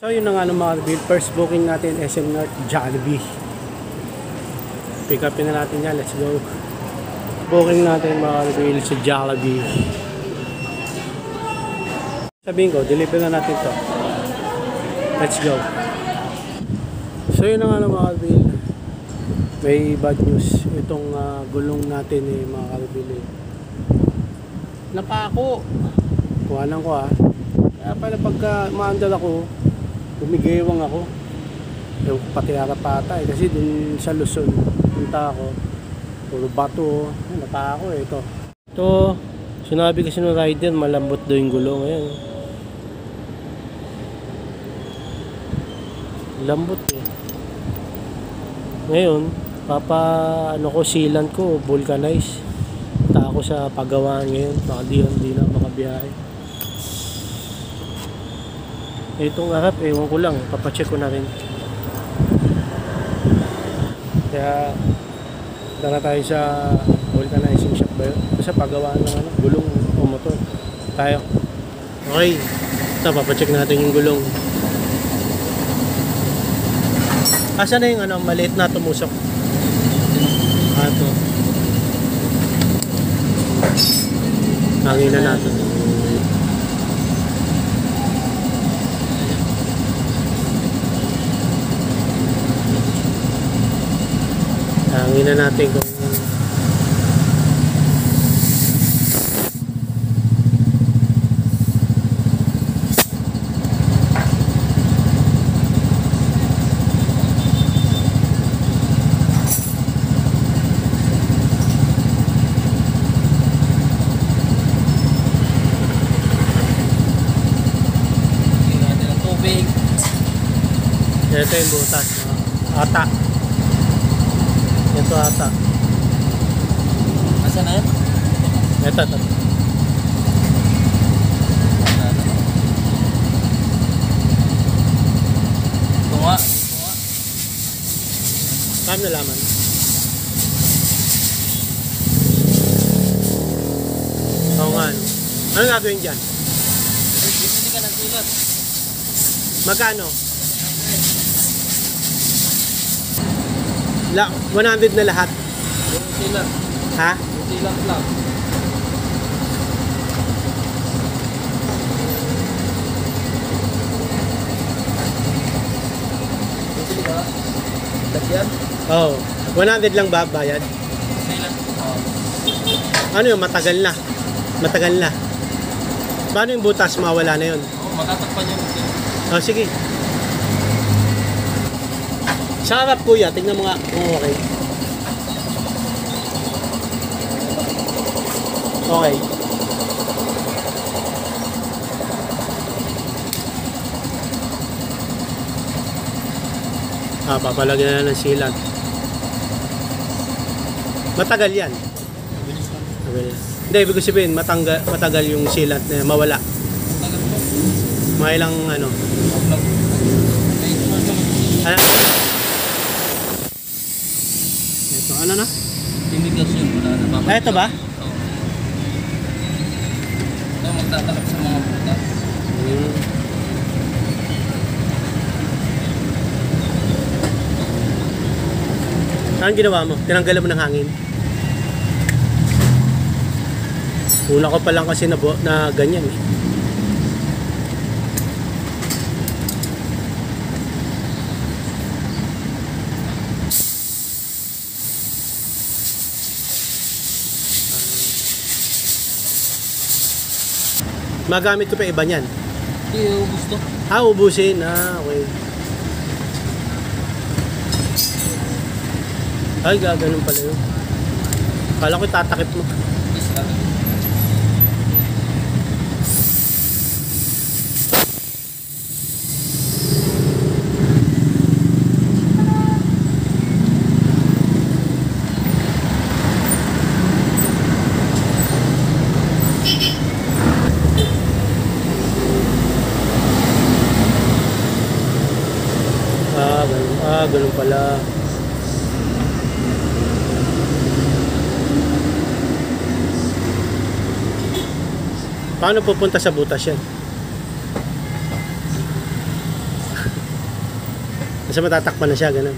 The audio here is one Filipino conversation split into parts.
So yun na nga ng mga reveal. First booking natin SM North Jollibee. Pick upin na natin yan. Let's go. Booking natin mga reveal sa Jollibee. Sabihin ko, deliver na natin to. Let's go. So yun na nga ng mga reveal. May bad news. Itong gulong natin mga reveal. Napako. Kuhanan ko Kaya pala pagka maandal ako, bumigewang ako. Yung pati harapata kasi dun sa Luzon punta ako, puro bato. Napako ito sinabi kasi ng rider malambot daw yung gulong. Ayan, lambot ngayon sealant ko vulcanize. Punta ako sa pagawaan ngayon, baka di na makabiyahe. Itong harap, ewan ko lang, papacheck ko na rin. Kaya dala tayo sa vulcanizing shop ba yun? Sa pagawaan ng gulong o motor tayo. Okay, ito papacheck natin yung gulong. Asa na yung maliit na tumusok? Ito hangin na natin. Hangin na natin kung tubig. Ito yung butas. Ata. Ito ata. Asan na yan? Ito. Tunga. Saan nalaman? Oo nga. Ano gagawin dyan? Bibili ka ng sulat. Magkano? 100 na lahat. Yung silat. Ha? Yung silat lang. Bibili ka? Lagyan? Oo. 100 lang ba bayad? Silat. Ano yun? Matagal na. Paano yung butas? Mawala na yun? Matatakpan yung silat. Sige. Sa harap kuya, tingnan mo nga kung okay. Okay. Papalagyan na ng sealant. Matagal yan. Hindi, ibig sabihin matagal yung sealant na mawala. Mga ilang ano. Ano na? Imigrasyon. Ito ba? Oo. Ito magtatalap sa mga buta. Anong ginawa mo? Tinanggalan mo ng hangin? Una ko pa lang kasi na ganyan Magamit ko pa iba niyan. Hindi, ubus to. Ubusin. Okay. Ay, gaganon pala yun. Kala ko tatakip mo. Ganun pala. Paano pupunta sa butas yan? Kasi matatakpan na siya, ganun.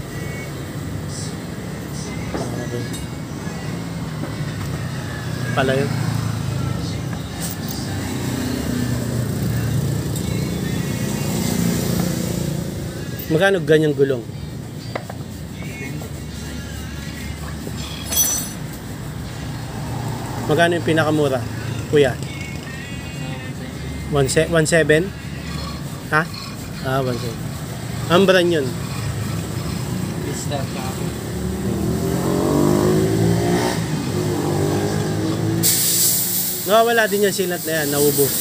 Okay. Pala yun. Magkano ganyang gulong? Magkano yung pinakamura, kuya? 1.7? Ha? 1.7. Ang brand yun? Star ka ako. Nawawala din yung silat na yan, naubos.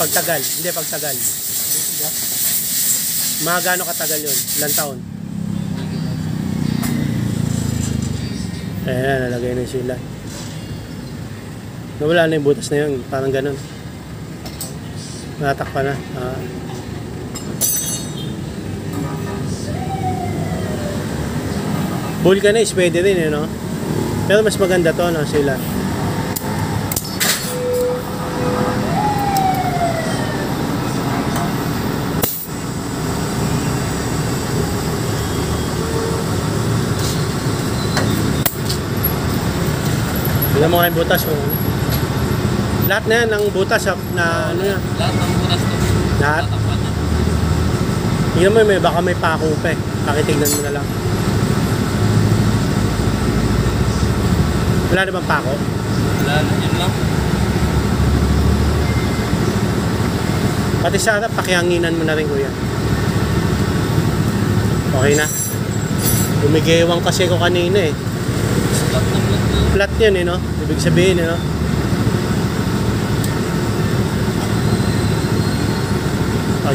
Pagtagal, hindi pagtagal. Mga gaano katagal yun? Ilang taon? Ayan, nalagay na yung silat. Nawala na yung butas na yun, parang ganun. Natakpa na. Vulcanize pwede rin, no? Pero mas maganda to, no, sila. Alam mo nga yung butas, oh. Lahat na yan, ang butas na ano yan. Lahat ng butas to. Lahat? Tatakpan niya. Tingnan mo, baka may pako pa eh. Pakitignan mo na lang. Wala na bang pako? Wala na, yun lang. Pati sa harap, pakihanginan mo na rin, kuya. Okay na. Bumigewang kasi ko kanina eh. Flat na flat na. Flat yan eh, no? Ibig sabihin eh, no?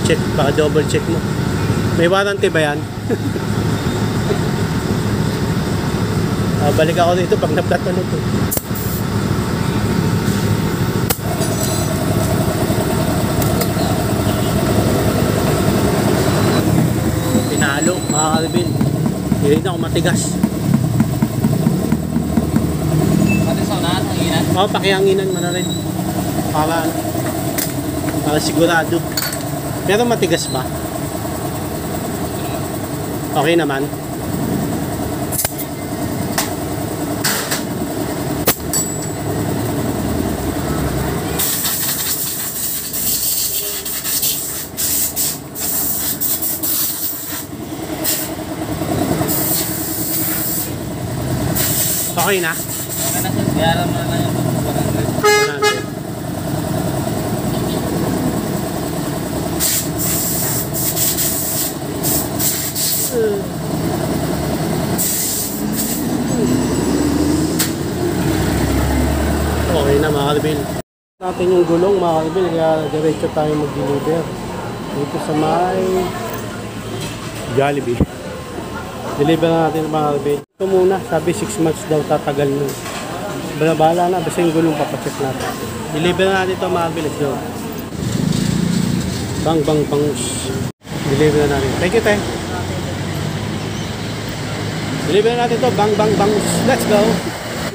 Check, baka double check mo. May warranty ba yan? Balik ako dito pag na-flat na ito. Pinalo, mga kalibin. Hindi na ako matigas. Pati sa unahan, hanginan. Pakihanginan mo na rin. Para sigurado. Pero matigas ba? Okay naman. Okay na? Okay na sir, bayaran mo na lang yung 100. Okay na mga kalibin. Natin yung gulong mga kalibin, kaya diretso tayo mag-deliver dito sa may Jollibee. Deliver na natin mga kalibin. Ito muna, sabi 6 months daw tatagal nun. Bahala na, basta yung gulong papacheck natin. Deliver na natin ito mga kalibin, let's go. Bang bang bangus. Deliver na natin. Thank you, tay. Deliver na natin ito, bang bang bangus. Let's go.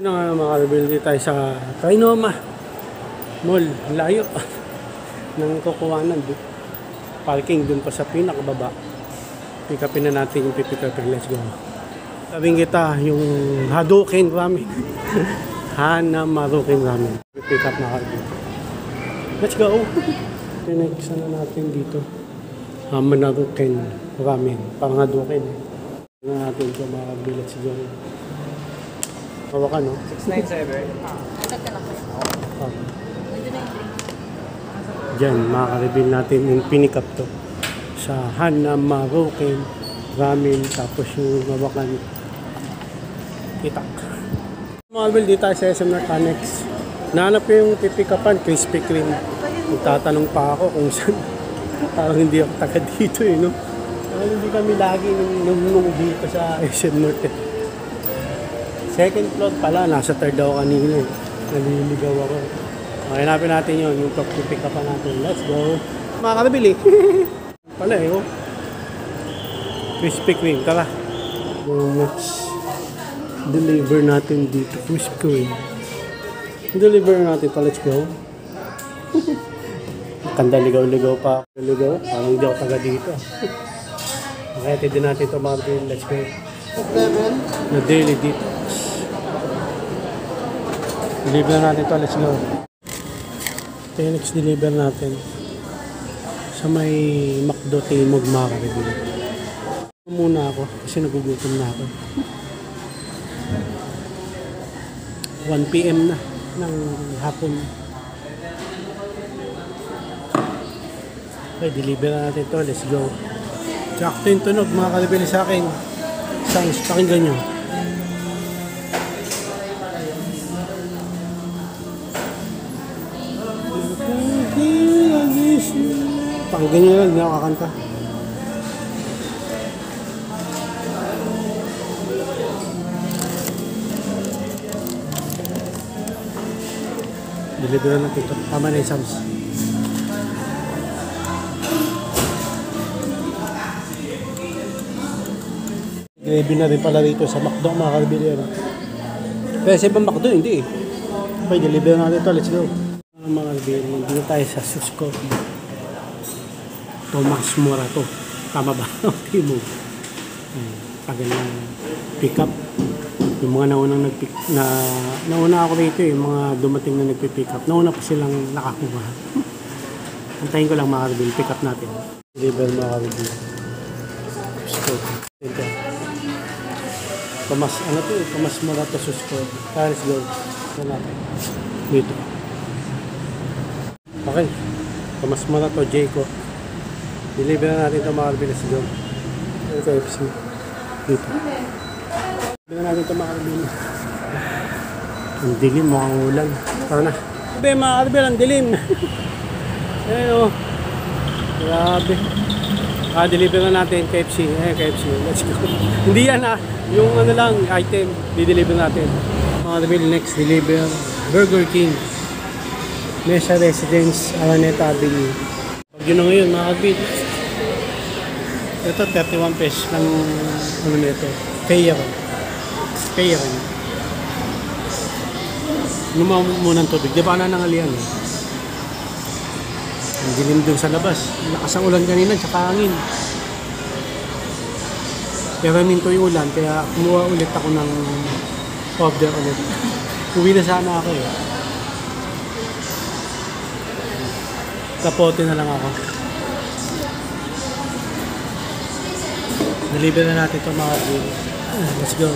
Ito nga mga kalibin, dito tayo sa Trinoma Mall. Layo ng kukuhanan. Parking dun pa sa pinakababa. Pick upin na natin yung pick upin. Let's go. Sabing kita yung Hadouken Ramen. Hana Maruken Ramen. Pick up na kalibin. Let's go. Pinagsa na natin dito. Maruken Ramen. Parang Hadouken eh. Na natin ito mga kalibin. Let's go. Hawakan, no? 697. Okay. Diyan, makaka-reveal natin yung pinikap to sa Hana Maruken Ramen, tapos yung hawakan itak. Mga kalibin, dito tayo sa SM North Annex. Nahanap ko yung pipikapan, Krispy Kreme. Magtatanong pa ako kung saan. Parang hindi ako taga dito eh, no? Parang hindi kami lagi nung dito sa SM North eh. Second floor pala, nasa third ako kanina eh. Naliligaw ako. Okay, hanapin natin yun, yung pick up natin. Let's go. Makakabili. Pala eh, oh. Krispy Kreme, tara. Let's deliver natin dito. Krispy Kreme. Deliver natin pa, let's go. Kanda ligaw-ligaw pa. Ligaw, parang hindi ako taga dito. Makita din natin ito mga kapatid. Let's go. At level. The daily detox. Deliver natin ito. Let's go. Ito yung next deliver natin. Sa may McDo Timog mga kapatid. Muna ako kasi nagugutom na ako. 1 PM na ng hapon. Okay, deliver na natin ito. Let's go. Sakto yung tunog mga kalibili sa akin. Sounds, pakinggan nyo. Pakinggan nyo lang, nakakanta. Deliver na natin ito. Tama na yung sounds. Gravy na rin pala rito sa McDo mga kalibili. Kaya sa ibang McDo, hindi eh. Okay, deliver na natin ito. Let's go. Mga kalibili, dito tayo sa Sus Coffee. Tomas Morato. Tama ba? Okay mo. Tagal na pick up. Yung mga naunang nauna ako rito yung mga dumating na nagpipick up. Nauna pa silang nakakuha. Antayin ko lang mga kalibili. Pick up natin. Deliver mga kalibili. Sus Coffee. Ito. Tomas, ano to? Tomas Morato Sus Coffee. Let's go. Ito natin. Dito. Okay. Tomas Morato, Jayco. Deliver na natin ito mga kalibili. Let's go. Ito FC. Dito. Deliver na natin ito mga kalibili. Ang dilim, mukhang ulan. Tara na. Grabe mga kalibili, ang dilim. Ayan o. Grabe. Deliver na natin KFC. KFC. Let's go. Hindi yan yung ano lang, item. Di-deliver natin. Mga kalibili, next deliver. Burger King. Mesa Residence, Araneta Avenue. Pag yun na ngayon mga kalibili. Ito 31 pesos ng ano nito. Payer. Lumaw muna ng tubig. Di ba nanangalian eh? Ang dilim dun sa labas. Lakas ang ulan kanina tsaka hangin. Pero minto yung ulan kaya kumuha ulit ako ng order ulit. Uwi na sana ako eh. Kapote na lang ako. Deliver na natin ito mga kapatid. Let's go.